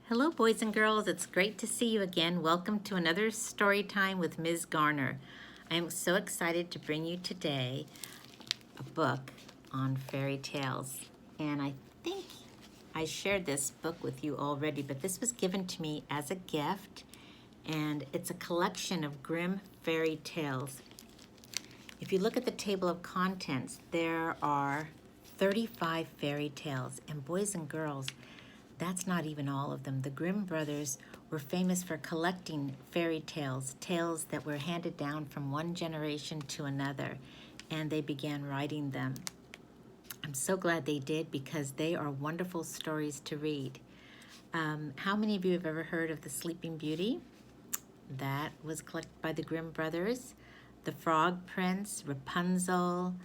Hello, boys and girls. It's great to see you again. Welcome to another story time with Ms. Garner. I am so excited to bring you today a book on fairy tales. And I think I shared this book with you already, but this was given to me as a gift, and it's a collection of Grimm fairy tales. If you look at the table of contents, there are 35 fairy tales, and boys and girls, that's not even all of them. The Grimm brothers were famous for collecting fairy tales, tales that were handed down from one generation to another, and they began writing them. I'm so glad they did because they are wonderful stories to read. How many of you have ever heard of the Sleeping Beauty? That was collected by the Grimm brothers. The Frog Prince, Rapunzel,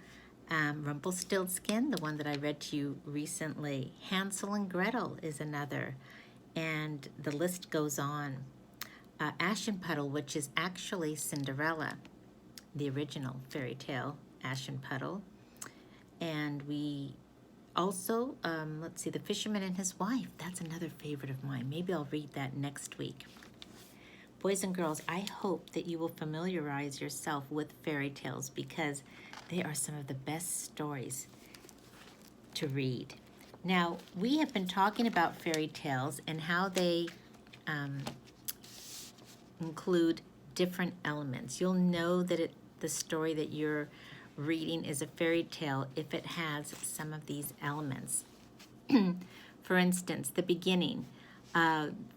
Rumpelstiltskin, the one that I read to you recently. Hansel and Gretel is another, and the list goes on. Aschenputtel, which is actually Cinderella, the original fairy tale, Aschenputtel. And we also, let's see, The Fisherman and His Wife. That's another favorite of mine. Maybe I'll read that next week. Boys and girls, I hope that you will familiarize yourself with fairy tales because they are some of the best stories to read. Now, we have been talking about fairy tales and how they include different elements. You'll know that the story that you're reading is a fairy tale if it has some of these elements. For instance, the beginning.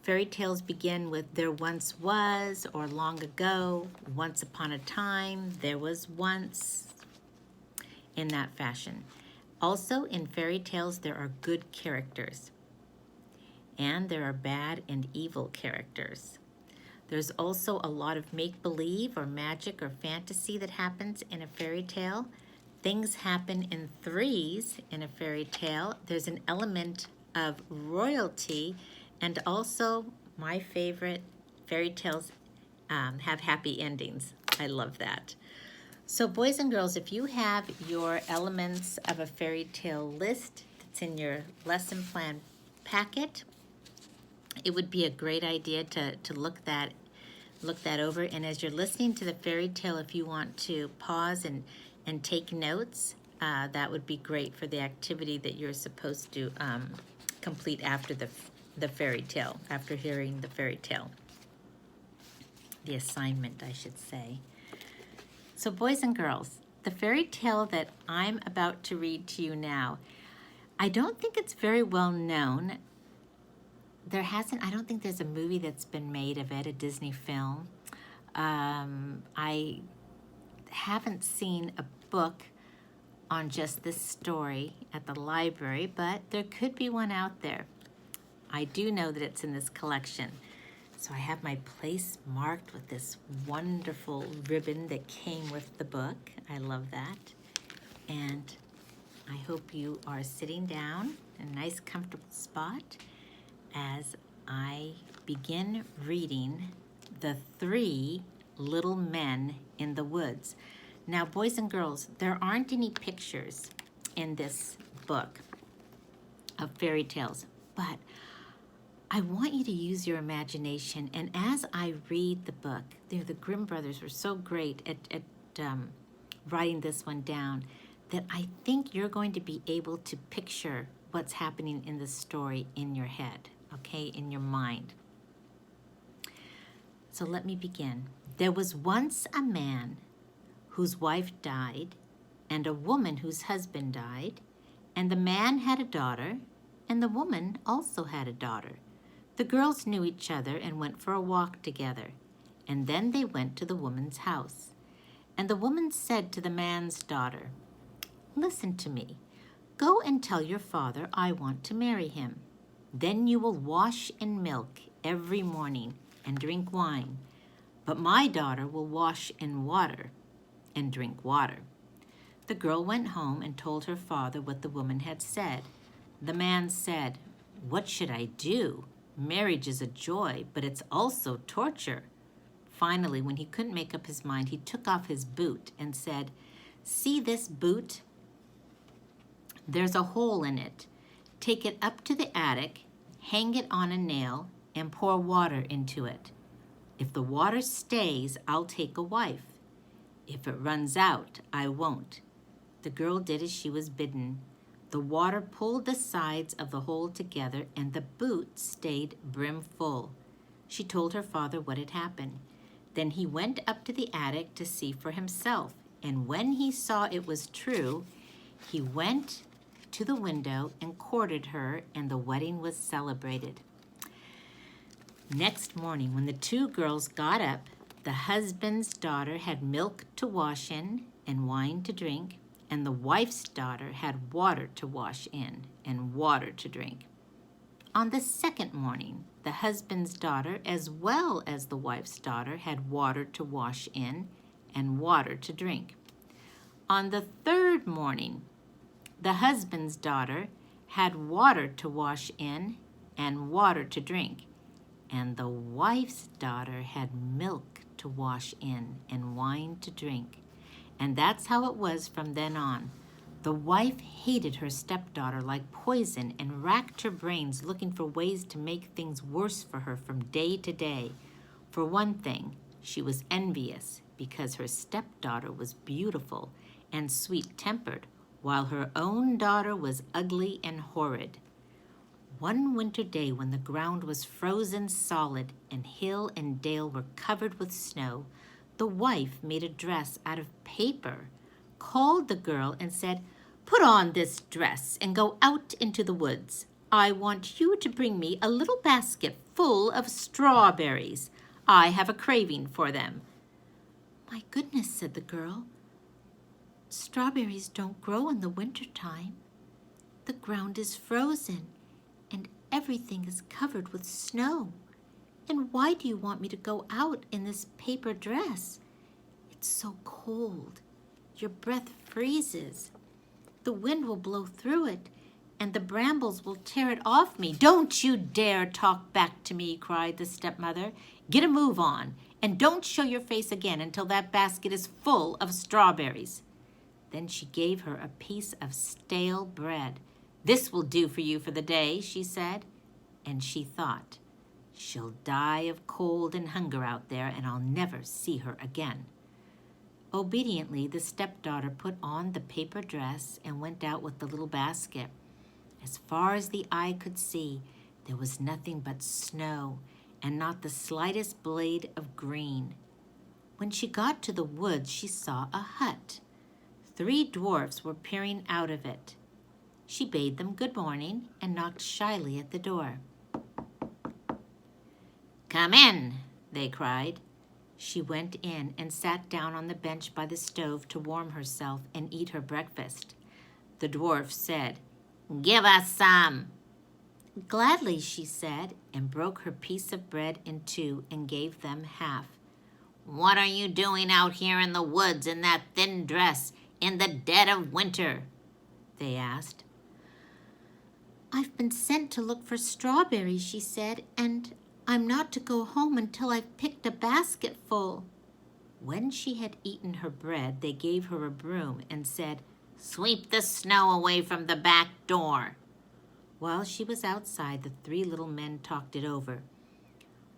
Fairy tales begin with there once was, or long ago, once upon a time, there was once, in that fashion. Also, in fairy tales, there are good characters, and there are bad and evil characters. There's also a lot of make-believe or magic or fantasy that happens in a fairy tale. Things happen in threes in a fairy tale. There's an element of royalty, and also my favorite, fairy tales have happy endings. I love that. So boys and girls, if you have your elements of a fairy tale list that's in your lesson plan packet, it would be a great idea to look that over. And as you're listening to the fairy tale, if you want to pause and take notes, that would be great for the activity that you're supposed to complete after the fairy tale, after hearing the fairy tale. The assignment, I should say. So boys and girls, the fairy tale that I'm about to read to you now, I don't think it's very well known. I don't think there's a movie that's been made of it, a Disney film. I haven't seen a book on just this story at the library, but there could be one out there. I do know that it's in this collection. So I have my place marked with this wonderful ribbon that came with the book. I love that. And I hope you are sitting down in a nice comfortable spot as I begin reading The Three Little Men in the Woods. Now, boys and girls, there aren't any pictures in this book of fairy tales, but I want you to use your imagination, and as I read the book, the Grimm brothers were so great at writing this one down that I think you're going to be able to picture what's happening in the story in your head, okay, in your mind. So let me begin. There was once a man whose wife died, and a woman whose husband died, and the man had a daughter, and the woman also had a daughter. The girls knew each other and went for a walk together, and then they went to the woman's house. And the woman said to the man's daughter, "Listen to me. Go and tell your father I want to marry him. Then you will wash in milk every morning and drink wine. But my daughter will wash in water and drink water." The girl went home and told her father what the woman had said. The man said, "What should I do? Marriage is a joy, but it's also torture." Finally, when he couldn't make up his mind, he took off his boot and said, "See this boot? There's a hole in it. Take it up to the attic, hang it on a nail, and pour water into it. If the water stays, I'll take a wife. If it runs out, I won't." The girl did as she was bidden. The water pulled the sides of the hole together, and the boot stayed brimful. She told her father what had happened. Then he went up to the attic to see for himself, and when he saw it was true, he went to the window and courted her, and the wedding was celebrated. Next morning, when the two girls got up, the husband's daughter had milk to wash in and wine to drink, and the wife's daughter had water to wash in and water to drink. On the second morning, the husband's daughter, as well as the wife's daughter, had water to wash in and water to drink. On the third morning, the husband's daughter had water to wash in and water to drink, and the wife's daughter had milk to wash in and wine to drink. And that's how it was from then on. The wife hated her stepdaughter like poison and racked her brains looking for ways to make things worse for her from day to day. For one thing, she was envious because her stepdaughter was beautiful and sweet-tempered, while her own daughter was ugly and horrid. One winter day when the ground was frozen solid and hill and dale were covered with snow, the wife made a dress out of paper, called the girl and said, "Put on this dress and go out into the woods. I want you to bring me a little basket full of strawberries. I have a craving for them." "My goodness," said the girl, "strawberries don't grow in the winter time. The ground is frozen and everything is covered with snow. And why do you want me to go out in this paper dress? It's so cold. Your breath freezes. The wind will blow through it, and the brambles will tear it off me." "Don't you dare talk back to me," cried the stepmother. "Get a move on, and don't show your face again until that basket is full of strawberries." Then she gave her a piece of stale bread. "This will do for you for the day," she said. And she thought, "She'll die of cold and hunger out there, and I'll never see her again." Obediently, the stepdaughter put on the paper dress and went out with the little basket. As far as the eye could see, there was nothing but snow and not the slightest blade of green. When she got to the woods, she saw a hut. 3 dwarfs were peering out of it. She bade them good morning and knocked shyly at the door. "Come in," they cried. She went in and sat down on the bench by the stove to warm herself and eat her breakfast. The dwarf said, "Give us some." "Gladly," she said, and broke her piece of bread in 2 and gave them half. "What are you doing out here in the woods in that thin dress in the dead of winter?" they asked. "I've been sent to look for strawberries," she said, "and I'm not to go home until I've picked a basket full." When she had eaten her bread, they gave her a broom and said, "Sweep the snow away from the back door." While she was outside, the 3 little men talked it over.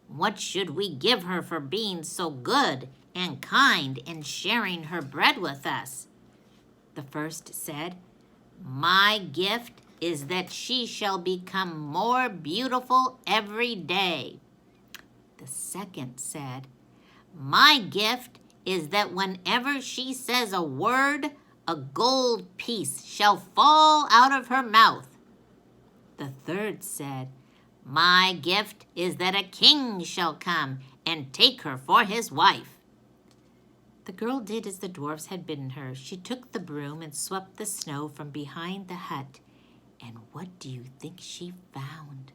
"What should we give her for being so good and kind and sharing her bread with us?" The first said, "My gift is that she shall become more beautiful every day." The second said, "My gift is that whenever she says a word, a gold piece shall fall out of her mouth." The third said, "My gift is that a king shall come and take her for his wife." The girl did as the dwarfs had bidden her. She took the broom and swept the snow from behind the hut. And what do you think she found?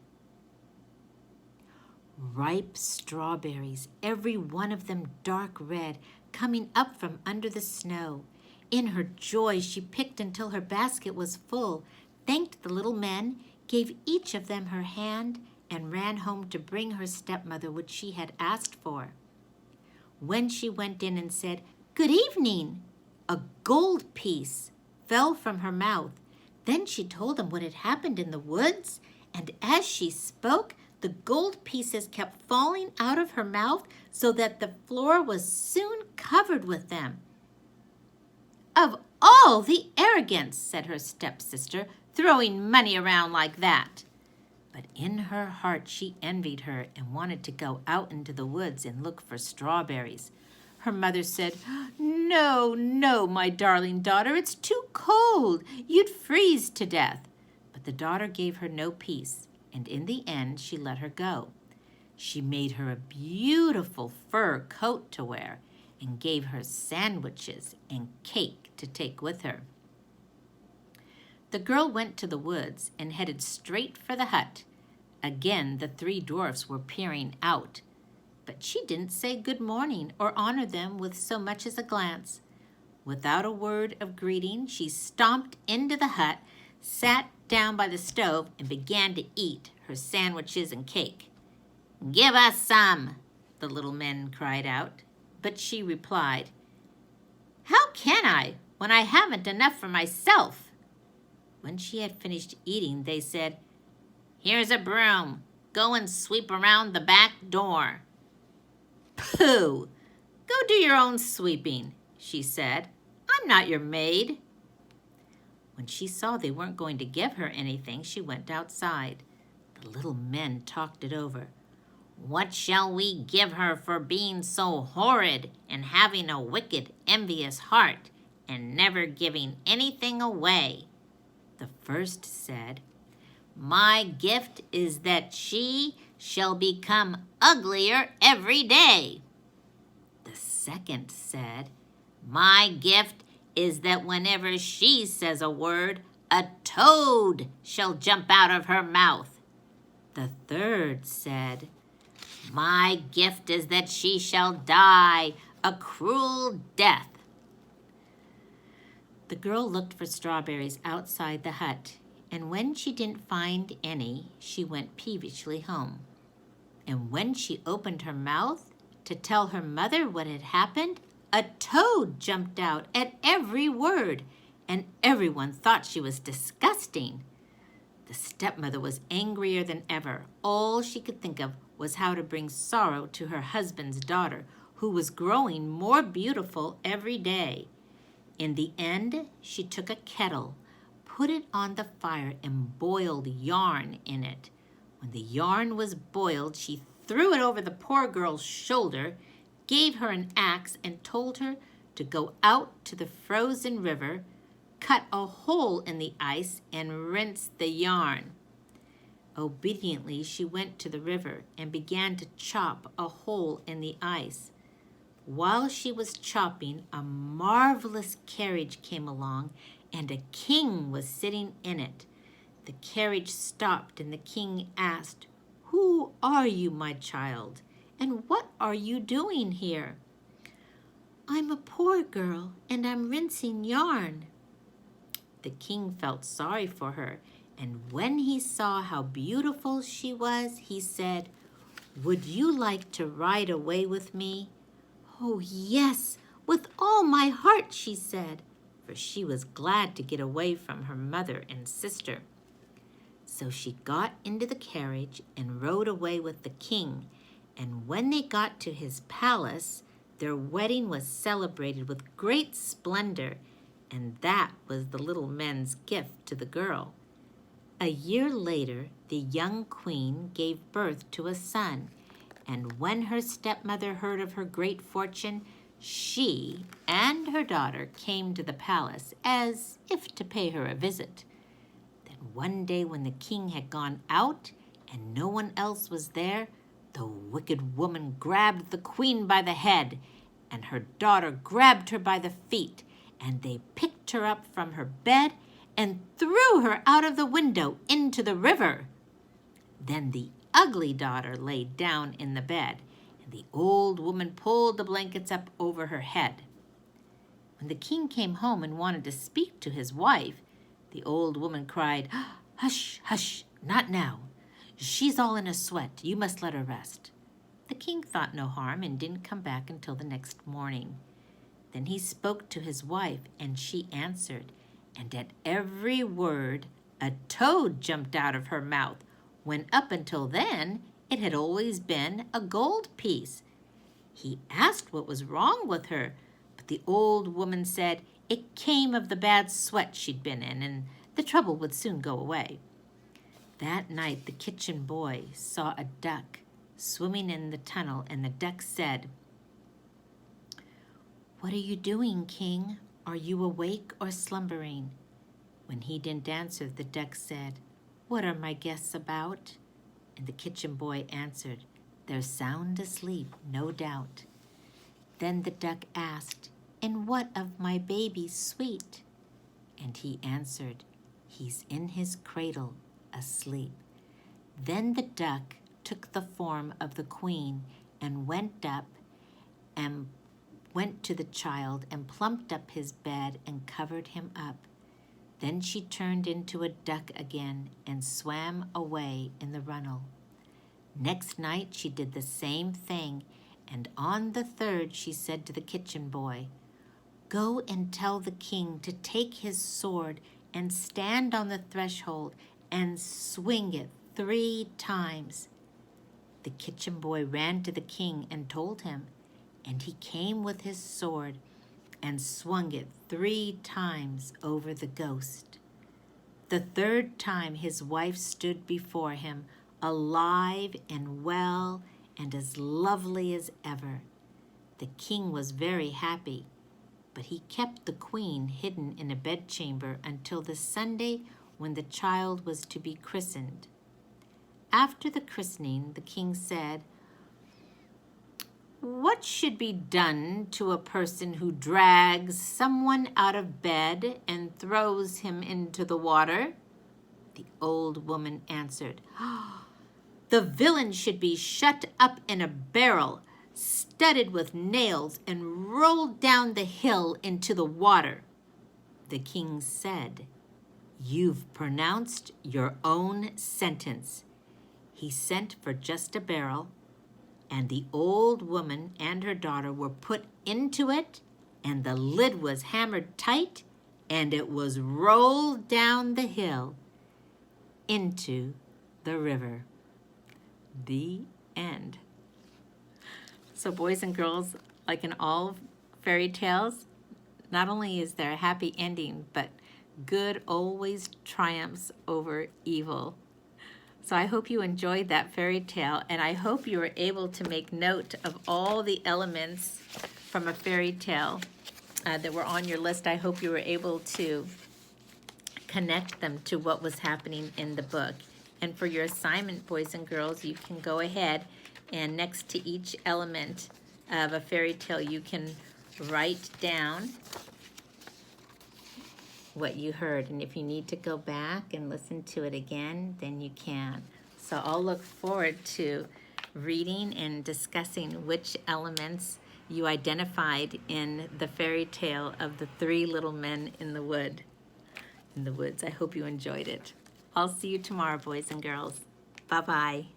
Ripe strawberries, every one of them dark red, coming up from under the snow. In her joy, she picked until her basket was full, thanked the little men, gave each of them her hand, and ran home to bring her stepmother what she had asked for. When she went in and said, "Good evening," a gold piece fell from her mouth. Then she told them what had happened in the woods, and as she spoke, The gold pieces kept falling out of her mouth so that the floor was soon covered with them. "Of all the arrogance," said her stepsister, "throwing money around like that." But in her heart she envied her and wanted to go out into the woods and look for strawberries. Her mother said, "No, no, my darling daughter, it's too cold. You'd freeze to death." But the daughter gave her no peace, and in the end she let her go. She made her a beautiful fur coat to wear and gave her sandwiches and cake to take with her. The girl went to the woods and headed straight for the hut. Again, the three dwarfs were peering out, but she didn't say good morning or honor them with so much as a glance. Without a word of greeting, she stomped into the hut, sat down by the stove, and began to eat her sandwiches and cake. "Give us some," the little men cried out, but she replied, "How can I when I haven't enough for myself?" When she had finished eating, they said, "Here's a broom. Go and sweep around the back door." "Pooh! Go do your own sweeping," she said. "I'm not your maid." When she saw they weren't going to give her anything, she went outside. The little men talked it over. "What shall we give her for being so horrid and having a wicked, envious heart and never giving anything away?" The first said, "My gift is that she shall become uglier every day." The second said, "My gift is that whenever she says a word, a toad shall jump out of her mouth." The third said, "My gift is that she shall die a cruel death." The girl looked for strawberries outside the hut, and when she didn't find any, she went peevishly home. And when she opened her mouth to tell her mother what had happened, a toad jumped out at every word, and everyone thought she was disgusting. The stepmother was angrier than ever. All she could think of was how to bring sorrow to her husband's daughter, who was growing more beautiful every day. In the end, she took a kettle, put it on the fire, and boiled yarn in it. When the yarn was boiled, she threw it over the poor girl's shoulder, gave her an axe, and told her to go out to the frozen river, cut a hole in the ice, and rinse the yarn. Obediently, she went to the river and began to chop a hole in the ice. While she was chopping, a marvelous carriage came along, and a king was sitting in it. The carriage stopped, and the king asked, "Who are you, my child, and what are you doing here?" "I'm a poor girl, and I'm rinsing yarn." The king felt sorry for her, and when he saw how beautiful she was, he said, "Would you like to ride away with me?" "Oh, yes, with all my heart," she said, for she was glad to get away from her mother and sister. So she got into the carriage and rode away with the king, and when they got to his palace, their wedding was celebrated with great splendor, and that was the little men's gift to the girl. A year later, the young queen gave birth to a son, and when her stepmother heard of her great fortune, she and her daughter came to the palace as if to pay her a visit. Then one day when the king had gone out and no one else was there, the wicked woman grabbed the queen by the head, and her daughter grabbed her by the feet, and they picked her up from her bed and threw her out of the window into the river. Then the ugly daughter lay down in the bed, and the old woman pulled the blankets up over her head. When the king came home and wanted to speak to his wife, the old woman cried, "Hush, hush, not now. She's all in a sweat. You must let her rest." The king thought no harm and didn't come back until the next morning. Then he spoke to his wife, and she answered, and at every word a toad jumped out of her mouth. when up until then it had always been a gold piece. He asked what was wrong with her, but the old woman said it came of the bad sweat she'd been in, and the trouble would soon go away. That night the kitchen boy saw a duck swimming in the tunnel, and the duck said, "What are you doing, King? Are you awake or slumbering?" When he didn't answer, the duck said, "What are my guests about?" And the kitchen boy answered, "They're sound asleep, no doubt." Then the duck asked, "And what of my baby sweet?" And he answered, "He's in his cradle, asleep." Then the duck took the form of the queen and went to the child and plumped up his bed and covered him up. Then she turned into a duck again and swam away in the runnel. Next night she did the same thing, and on the third she said to the kitchen boy, "Go and tell the king to take his sword and stand on the threshold and swing it 3 times." The kitchen boy ran to the king and told him, and he came with his sword and swung it 3 times over the ghost. The third time his wife stood before him, alive and well and as lovely as ever. The king was very happy, but he kept the queen hidden in a bedchamber until the Sunday when the child was to be christened. After the christening, the king said, "What should be done to a person who drags someone out of bed and throws him into the water?" The old woman answered, "The villain should be shut up in a barrel, studded with nails, and rolled down the hill into the water." The king said, "You've pronounced your own sentence." He sent for just a barrel, and the old woman and her daughter were put into it, and the lid was hammered tight, and it was rolled down the hill into the river. The end. So boys and girls, like in all fairy tales, not only is there a happy ending, but good always triumphs over evil. So I hope you enjoyed that fairy tale, and I hope you were able to make note of all the elements from a fairy tale that were on your list. I hope you were able to connect them to what was happening in the book. And for your assignment, boys and girls, you can go ahead and next to each element of a fairy tale, you can write down what you heard. And if you need to go back and listen to it again, then you can. So I'll look forward to reading and discussing which elements you identified in the fairy tale of the 3 little men in the woods. I hope you enjoyed it. I'll see you tomorrow, boys and girls. Bye-bye.